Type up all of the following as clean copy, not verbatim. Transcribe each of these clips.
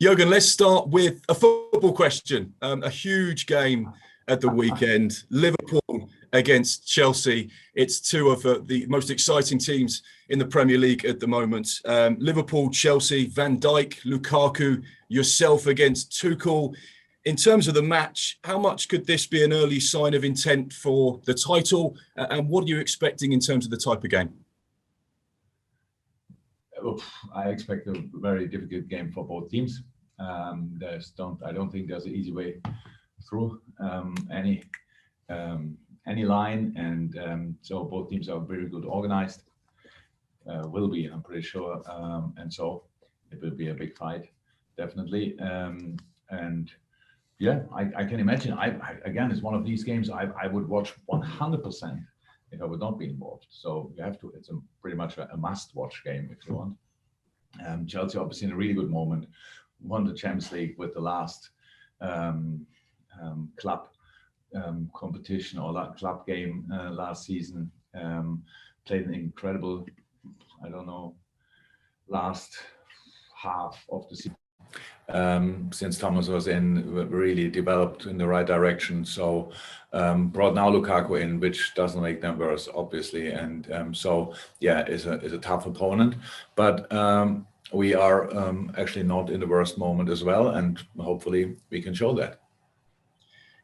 Jürgen, let's start with a football question. A huge game at the weekend. Liverpool against Chelsea. It's two of the most exciting teams in the Premier League at the moment. Liverpool, Chelsea, Van Dijk, Lukaku, yourself against Tuchel. In terms of the match, how much could this be an early sign of intent for the title? And what are you expecting in terms of the type of game? I expect a very difficult game for both teams. I don't think there's an easy way through any line, and so both teams are very good organized. Will be, I'm pretty sure, and so it will be a big fight, definitely. And yeah, I can imagine. Again, it's one of these games I would watch 100%. If I would not be involved. So you have to, it's pretty much a must-watch game if you want. Chelsea obviously in a really good moment, won the Champions League with the last club competition or club game last season. Played an incredible, last half of the season. Since Thomas was in, really developed in the right direction. So brought now Lukaku in, which doesn't make them worse, obviously. And so yeah, is a tough opponent. But we are actually not in the worst moment as well, and hopefully we can show that.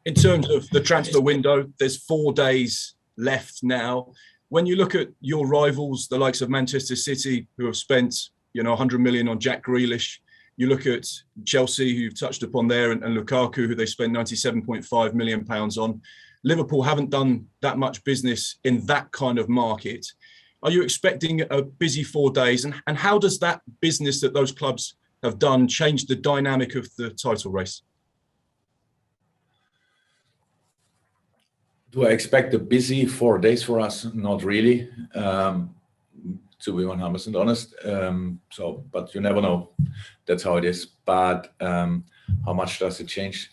In terms of the transfer window, there's 4 days left now. When you look at your rivals, the likes of Manchester City, who have spent 100 million on Jack Grealish. You look at Chelsea, who you've touched upon there, and Lukaku, who they spent £97.5 million on. Liverpool haven't done that much business in that kind of market. Are you expecting a busy 4 days? And how does that business that those clubs have done change the dynamic of the title race? Do I expect a busy 4 days for us? Not really. To be 100% honest. But you never know. That's how it is. But how much does it change?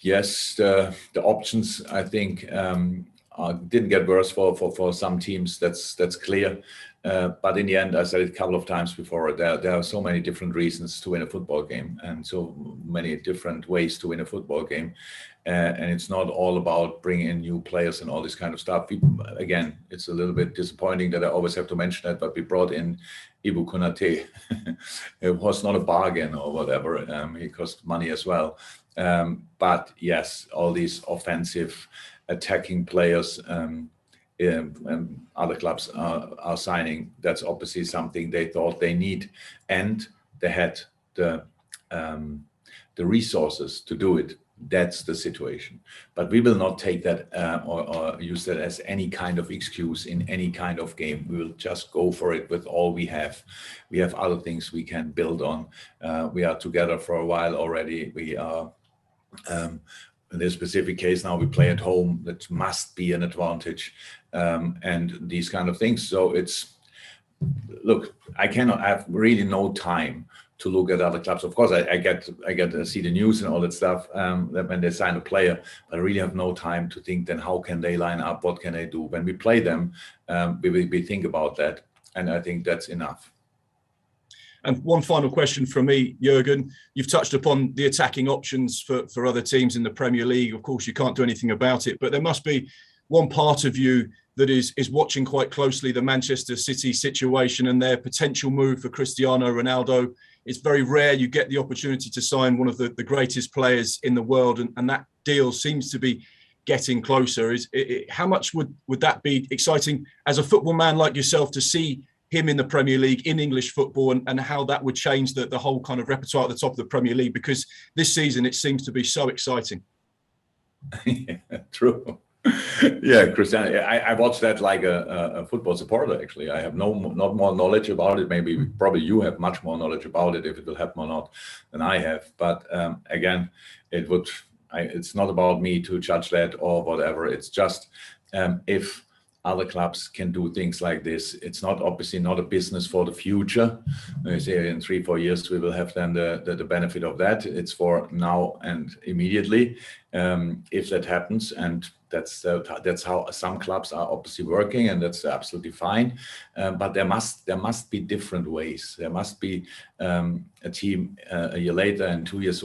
Yes, the options, I think, didn't get worse for some teams. That's clear. But in the end, I said it a couple of times before, there are so many different reasons to win a football game and so many different ways to win a football game. And it's not all about bringing in new players and all this kind of stuff. Again, it's a little bit disappointing that I always have to mention that, but we brought in Ibu Konate. It was not a bargain or whatever. He cost money as well. But yes, all these offensive attacking players other clubs are signing. That's obviously something they thought they need, and they had the resources to do it. That's the situation. But we will not take that or use that as any kind of excuse in any kind of game. We will just go for it with all we have. We have other things we can build on. We are together for a while already. We are in this specific case now we play at home. That must be an advantage, and these kind of things. So I have really no time to look at other clubs. Of course, I get to see the news and all that stuff when they sign a player, but I really have no time to think then how can they line up, what can they do when we play them. We think about that, and I think that's enough. And one final question from me, Jürgen. You've touched upon the attacking options for other teams in the Premier League. Of course, you can't do anything about it, but there must be one part of you that is watching quite closely the Manchester City situation and their potential move for Cristiano Ronaldo. It's very rare you get the opportunity to sign one of the greatest players in the world, and that deal seems to be getting closer. How much would that be exciting as a football man like yourself to see him in the Premier League, in English football, and how that would change the whole kind of repertoire at the top of the Premier League? Because this season it seems to be so exciting. Yeah, true. Yeah, Cristiano, I watched that like a football supporter, actually. I have not more knowledge about it. Probably you have much more knowledge about it, if it will happen or not, than I have. But again, it's not about me to judge that or whatever. It's just if other clubs can do things like this, it's obviously not a business for the future. I say in 3-4 years we will have then the benefit of that. It's for now and immediately, if that happens. And that's how some clubs are obviously working, and that's absolutely fine. But there must be different ways. There must be a team a year later and 2 years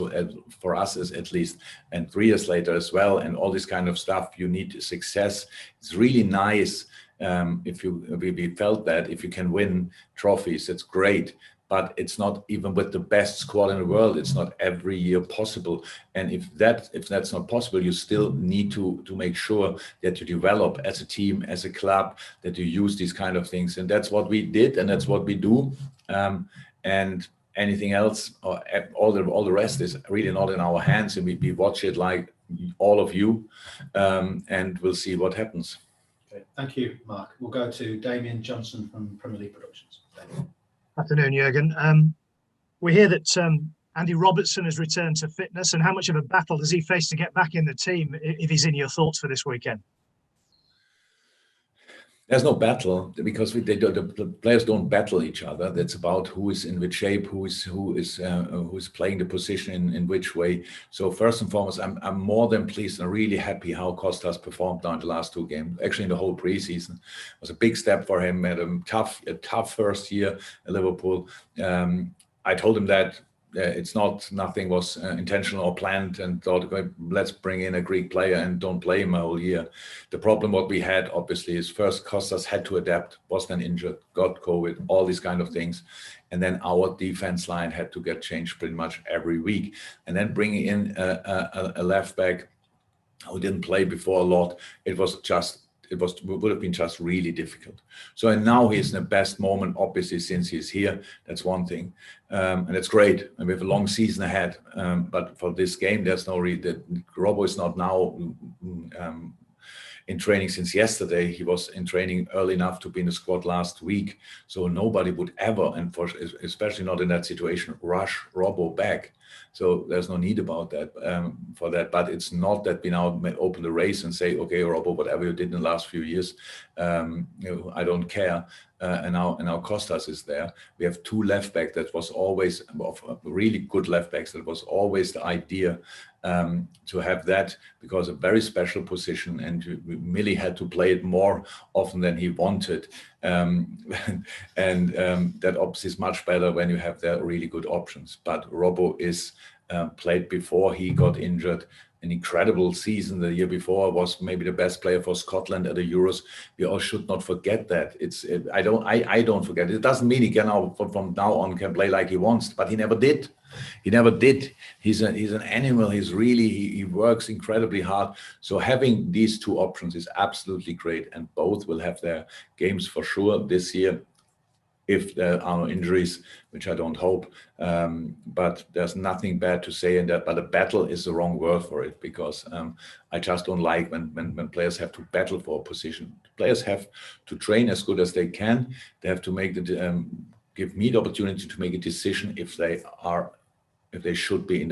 for us is at least, and 3 years later as well, and all this kind of stuff. You need success. It's really nice if we felt that if you can win trophies, it's great. But it's not even with the best squad in the world. It's not every year possible. And if that's not possible, you still need to make sure that you develop as a team, as a club, that you use these kind of things. And that's what we did, and that's what we do. And anything else, or all the rest, is really not in our hands. And we watch it like all of you, and we'll see what happens. Okay, thank you, Mark. We'll go to Damien Johnson from Premier League Productions. Damien. Afternoon, Jurgen. We hear that Andy Robertson has returned to fitness, and how much of a battle does he face to get back in the team if he's in your thoughts for this weekend? There's no battle, because the players don't battle each other. That's about who is in which shape, who is playing the position in which way. So first and foremost, I'm more than pleased and really happy how Costas performed now in the last 2 games. Actually, in the whole preseason, it was a big step for him. Had a tough first year at Liverpool. I told him that. Nothing was intentional or planned, and thought, let's bring in a Greek player and don't play him a whole year. The problem what we had obviously is, first Costas had to adapt, was then injured, got COVID, all these kind of things. And then our defense line had to get changed pretty much every week. And then bringing in a left back who didn't play before a lot, it would have been just really difficult. So, and now he's in the best moment, obviously, since he's here. That's one thing. And it's great. And we have a long season ahead. But for this game, there's no reason. Robbo is not now in training since yesterday. He was in training early enough to be in the squad last week. So nobody would ever, and especially not in that situation, rush Robbo back. So there's no need about that for that. But it's not that we now open the race and say, okay, Robbo, whatever you did in the last few years, I don't care. And now Costas is there. We have 2 left back. That was always really good left backs. That was always the idea, to have that, because a very special position, and Millie had to play it more often than he wanted. That obviously is much better when you have the really good options. But Robbo is played before he got injured. An incredible season the year before, was maybe the best player for Scotland at the Euros. We all should not forget that. I don't forget it. It doesn't mean he can now, from now on, can play like he wants, but he never did. He never did. He's an animal. He works incredibly hard. So having these 2 options is absolutely great, and both will have their games for sure this year, if there are no injuries, which I don't hope. But there's nothing bad to say in that. But a battle is the wrong word for it, because I just don't like when players have to battle for a position. Players have to train as good as they can. They have to give me the opportunity to make a decision if they should be in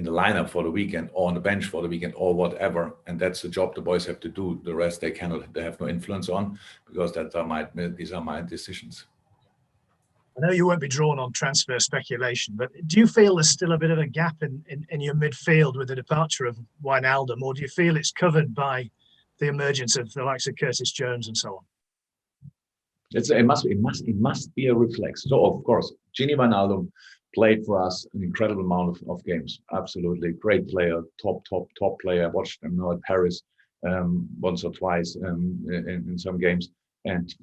the lineup for the weekend, or on the bench for the weekend, or whatever. And that's the job the boys have to do. The rest they have no influence on, because these are my decisions. I know you won't be drawn on transfer speculation, but do you feel there's still a bit of a gap in your midfield with the departure of Wijnaldum, or do you feel it's covered by the emergence of the likes of Curtis Jones and so on? It must be a reflex. So of course, Gini Wijnaldum played for us an incredible amount of games. Absolutely great player, top player. I watched him now at Paris once or twice in some games, and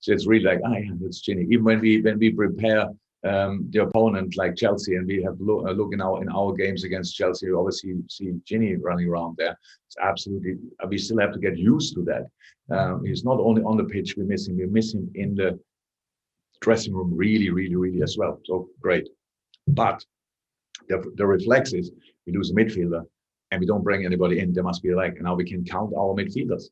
so it's really like, yeah, that's Gini. Even when we prepare the opponent like Chelsea, and we have look in our games against Chelsea, we always see Gini running around there. It's absolutely. We still have to get used to that. He's not only on the pitch we miss him in the dressing room really as well. So great. But the reflex is, we lose a midfielder and we don't bring anybody in. There must be and now we can count our midfielders.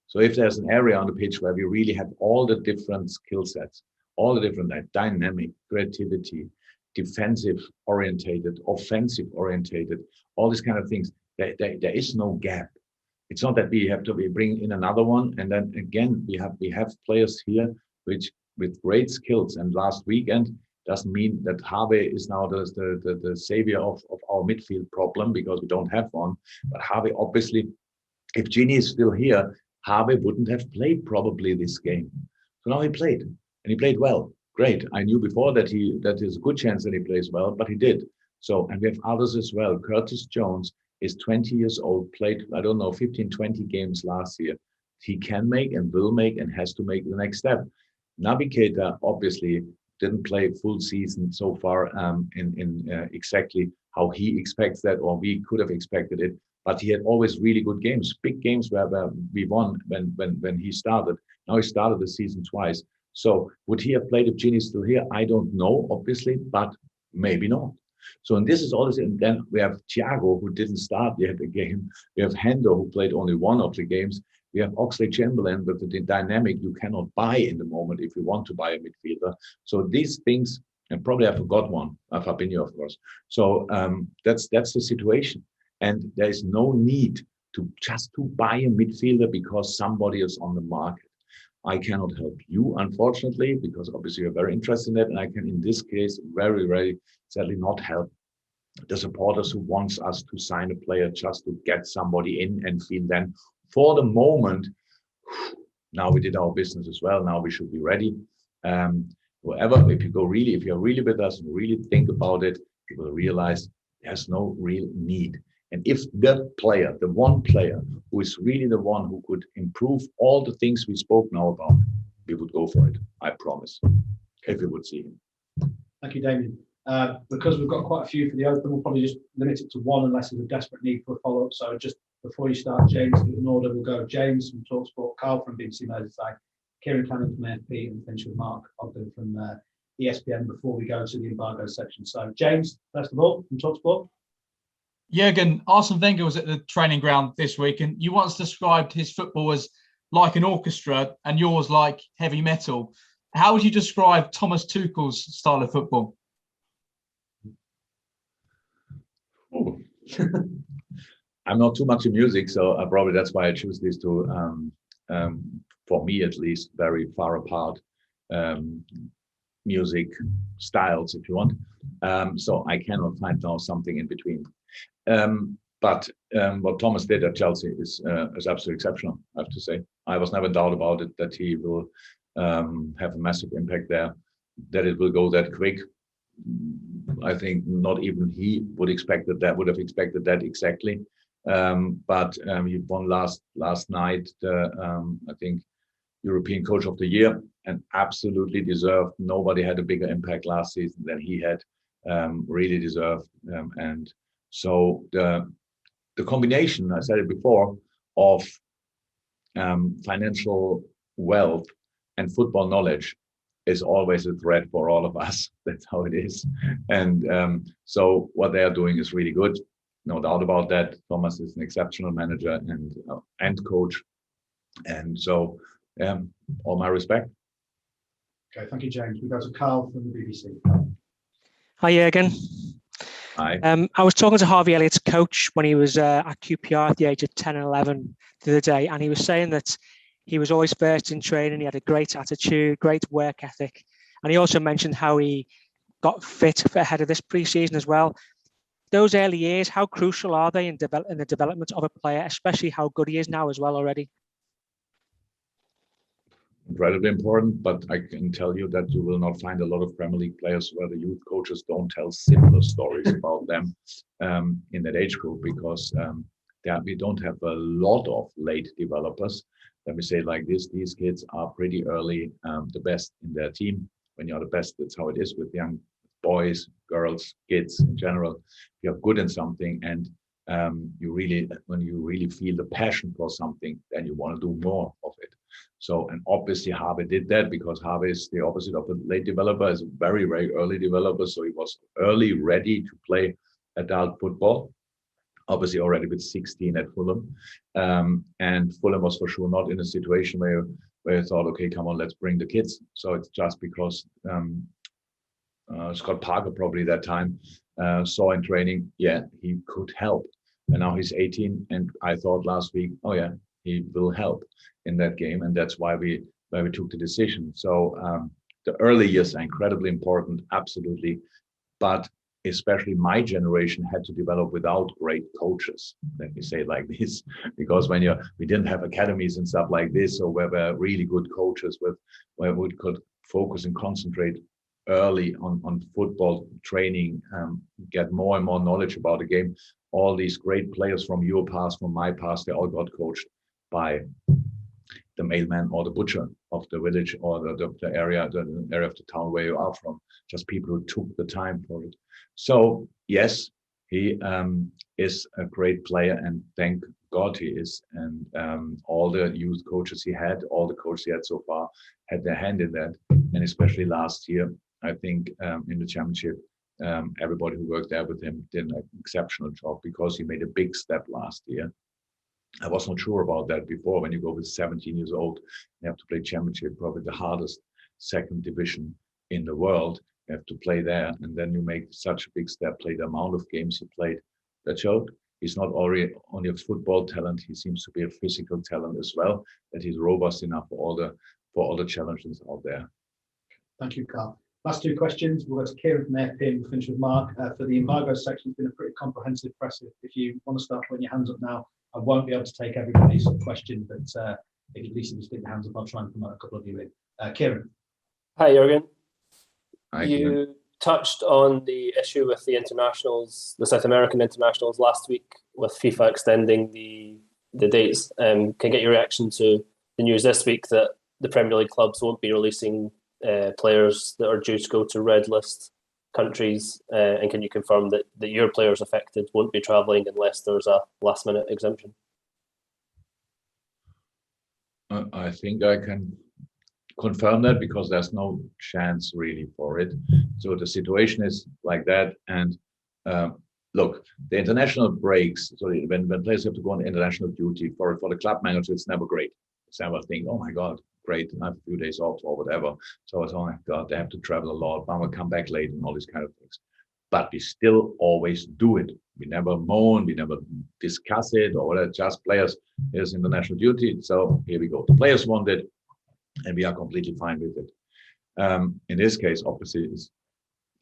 So if there's an area on the pitch where we really have all the different skill sets, all the different dynamic, creativity, defensive orientated, offensive orientated, all these kind of things, there is no gap. It's not that we have to bring in another one, and then again we have players here which with great skills. And last weekend doesn't mean that Harvey is now the savior of our midfield problem, because we don't have one. But Harvey obviously If Gini is still here, Harvey wouldn't have played probably this game. So now he played, and he played well. Great. I knew before that there's a good chance that he plays well, but he did. So, and we have others as well. Curtis Jones is 20 years old, played, I don't know, 15, 20 games last year. He can make and will make and has to make the next step. Navigator obviously didn't play full season so far in exactly how he expects that, or we could have expected it. But he had always really good games, big games where we won when he started. Now he started the season twice. So would he have played if Gini's still here? I don't know, obviously, but maybe not. So, and this is all this, and then we have Thiago, who didn't start yet a game. We have Hendo, who played only one of the games. We have Oxlade-Chamberlain, but the dynamic you cannot buy in the moment if you want to buy a midfielder. So these things, and probably I forgot one, Fabinho, of course. So that's the situation. And there is no need to just to buy a midfielder because somebody is on the market. I cannot help you, unfortunately, because obviously you're very interested in that. And I can, in this case, very, very sadly not help the supporters who wants us to sign a player just to get somebody in and feel then, for the moment, now we did our business as well. Now we should be ready. However, if you're really with us and really think about it, you will realize there's no real need. And if the player, the one player who is really the one who could improve all the things we spoke now about, we would go for it. I promise. If we would see him. Thank you, Damien. Because we've got quite a few for the open, we'll probably just limit it to one unless there's a desperate need for a follow-up. So just before you start, James, in order, we'll go James from TalkSport, Carl from BBC Merseyside, Kieran Cannon from AFP, and finish with Mark Ogden from ESPN before we go to the embargo section. So James, first of all, from TalkSport. Jurgen, Arsene Wenger was at the training ground this week, and you once described his football as like an orchestra and yours like heavy metal. How would you describe Thomas Tuchel's style of football? I'm not too much in music, so probably that's why I choose these two, for me at least, very far apart music styles, if you want. So I cannot find now something in between. But what Thomas did at Chelsea is absolutely exceptional, I have to say. I was never in doubt about it, that he will have a massive impact there, that it will go that quick. I think not even he would have expected that exactly. But he won last night the I think European Coach of the Year, and absolutely deserved. Nobody had a bigger impact last season than he had. Really deserved. And so the combination, I said it before, of financial wealth and football knowledge is always a threat for all of us. That's how it is. And so what they are doing is really good. No doubt about that. Thomas is an exceptional manager and coach. And so, all my respect. Okay, thank you, James. We go to Carl from the BBC. Hi, Jurgen. Hi. I was talking to Harvey Elliott's coach when he was at QPR at the age of 10 and 11 the other day, and he was saying that he was always first in training. He had a great attitude, great work ethic. And he also mentioned how he got fit ahead of this pre-season as well. Those early years, how crucial are they in the development of a player, especially how good he is now as well already? Incredibly important, but I can tell you that you will not find a lot of Premier League players where the youth coaches don't tell similar stories about them in that age group, because we don't have a lot of late developers. Let me say it like this: these kids are pretty early the best in their team. When you're the best, that's how it is with young boys, girls, kids in general. You're good in something, and when you really feel the passion for something, then you want to do more of it. So, and obviously Harvey did that, because Harvey is the opposite of a late developer, is a very, very early developer. So he was early ready to play adult football, obviously already with 16 at Fulham. And Fulham was for sure not in a situation where you thought, okay, come on, let's bring the kids. So it's just because Scott Parker probably that time saw in training, yeah, he could help. And now he's 18, and I thought last week, oh yeah, he will help in that game, and that's why we took the decision. So the early years are incredibly important, absolutely. But especially my generation had to develop without great coaches. Let me say it like this, because we didn't have academies and stuff like this, so we were really good coaches where we could focus and concentrate early on football training, get more and more knowledge about the game. All these great players from your past, from my past, they all got coached by the mailman or the butcher of the village or the area of the town where you are from, just people who took the time for it. So yes, he is a great player, and thank God he is. And all the youth coaches he had, all the coaches he had so far, had their hand in that. And especially last year, I think in the championship, everybody who worked there with him did an exceptional job, because he made a big step last year. I was not sure about that before. When you go with 17 years old, you have to play championship, probably the hardest second division in the world. You have to play there, and then you make such a big step, play the amount of games he played. That showed he's not only a football talent, he seems to be a physical talent as well, that he's robust enough for all the challenges out there. Thank you, Carl. Last two questions. We'll go to Kieran from AFP and we'll finish with Mark. For the embargo section, it's been a pretty comprehensive press. If you want to start putting your hands up now, I won't be able to take everybody's question, but if at least you stick your hands up, I'll try and promote a couple of you in. Kieran. Hi, Jürgen. Hi, you Kieran. touched on the issue with the internationals, the South American internationals last week, with FIFA extending the dates. Can I get your reaction to the news this week that the Premier League clubs won't be releasing players that are due to go to red list countries, and can you confirm that your players affected won't be travelling unless there's a last minute exemption? I think I can confirm that, because there's no chance really for it. So the situation is like that. And look, the international breaks, so when players have to go on international duty, for the club manager, it's never great. It's never think, oh my God, great, I have a few days off or whatever. So it's, oh my God, they have to travel a lot, but we'll come back late and all these kind of things. But we still always do it. We never moan, we never discuss it, or whatever. Just players, here's international duty, so here we go. The players want it, and we are completely fine with it. In this case, obviously,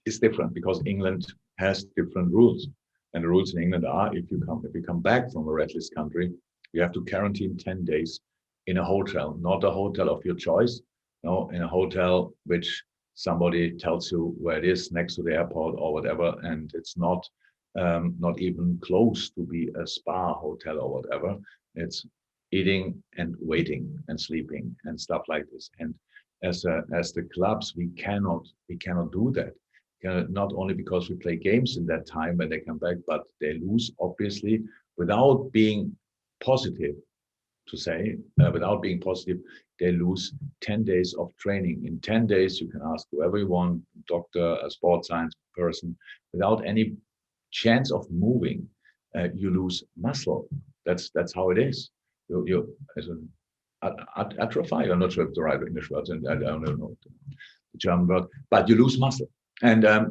it's different, because England has different rules. And the rules in England are, if you come back from a red list country, you have to quarantine 10 days in a hotel, not a hotel of your choice, no, in a hotel which somebody tells you where it is, next to the airport or whatever, and it's not even close to be a spa hotel or whatever. It's eating and waiting and sleeping and stuff like this. And as the clubs, we cannot do that. Not only because we play games in that time when they come back, but they lose, obviously, without being positive. Without being positive, they lose 10 days of training. In 10 days, you can ask whoever you want, doctor, a sports science person, without any chance of moving, you lose muscle. That's how it is. You as an atrophy. I'm not sure if the right English words, and I don't know the German word, but you lose muscle. And then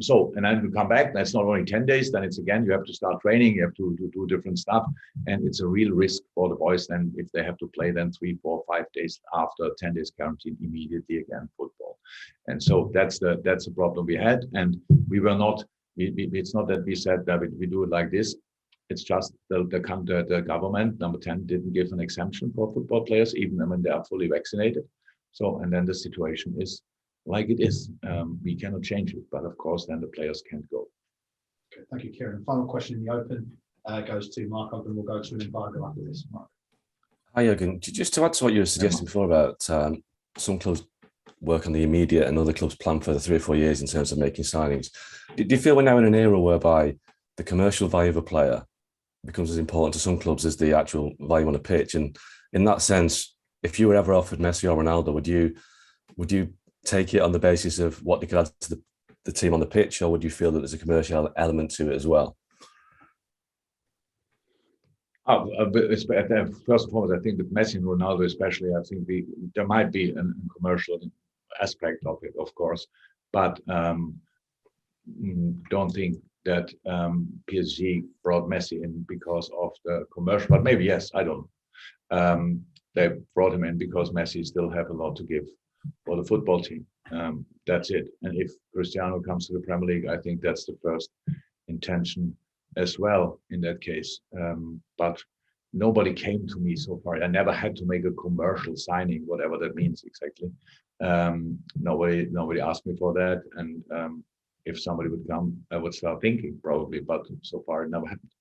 you come back, that's not only 10 days, then it's again, you have to start training, you have to do different stuff. And it's a real risk for the boys then if they have to play then 3, 4, 5 days after 10 days quarantine immediately again football. And so that's the problem we had. And we were not, it's not that we said that we do it like this. It's just the government, number 10, didn't give an exemption for football players, even when they are fully vaccinated. So, and then the situation is like it is. We cannot change it, but of course then the players can't go. Okay, thank you, Kieran. Final question in the open goes to Mark, and we'll go to an embargo after this. Mark. Hi, Jürgen. Just to add to what you were suggesting before about some clubs work on the immediate and other clubs plan for the 3 or 4 years in terms of making signings. Do you feel we're now in an era whereby the commercial value of a player becomes as important to some clubs as the actual value on a pitch? And in that sense, if you were ever offered Messi or Ronaldo, would you take it on the basis of what they could add to the team on the pitch, or would you feel that there's a commercial element to it as well? First and foremost, I think with Messi and Ronaldo especially, I think there might be a commercial aspect of it, of course, but don't think that PSG brought Messi in because of the commercial, but maybe yes, I don't know. They brought him in because Messi still have a lot to give for the football team. That's it. And if Cristiano comes to the Premier League, I think that's the first intention as well in that case. But nobody came to me so far. I never had to make a commercial signing, whatever that means exactly. Nobody asked me for that, and if somebody would come, I would start thinking probably. But so far, it never happened.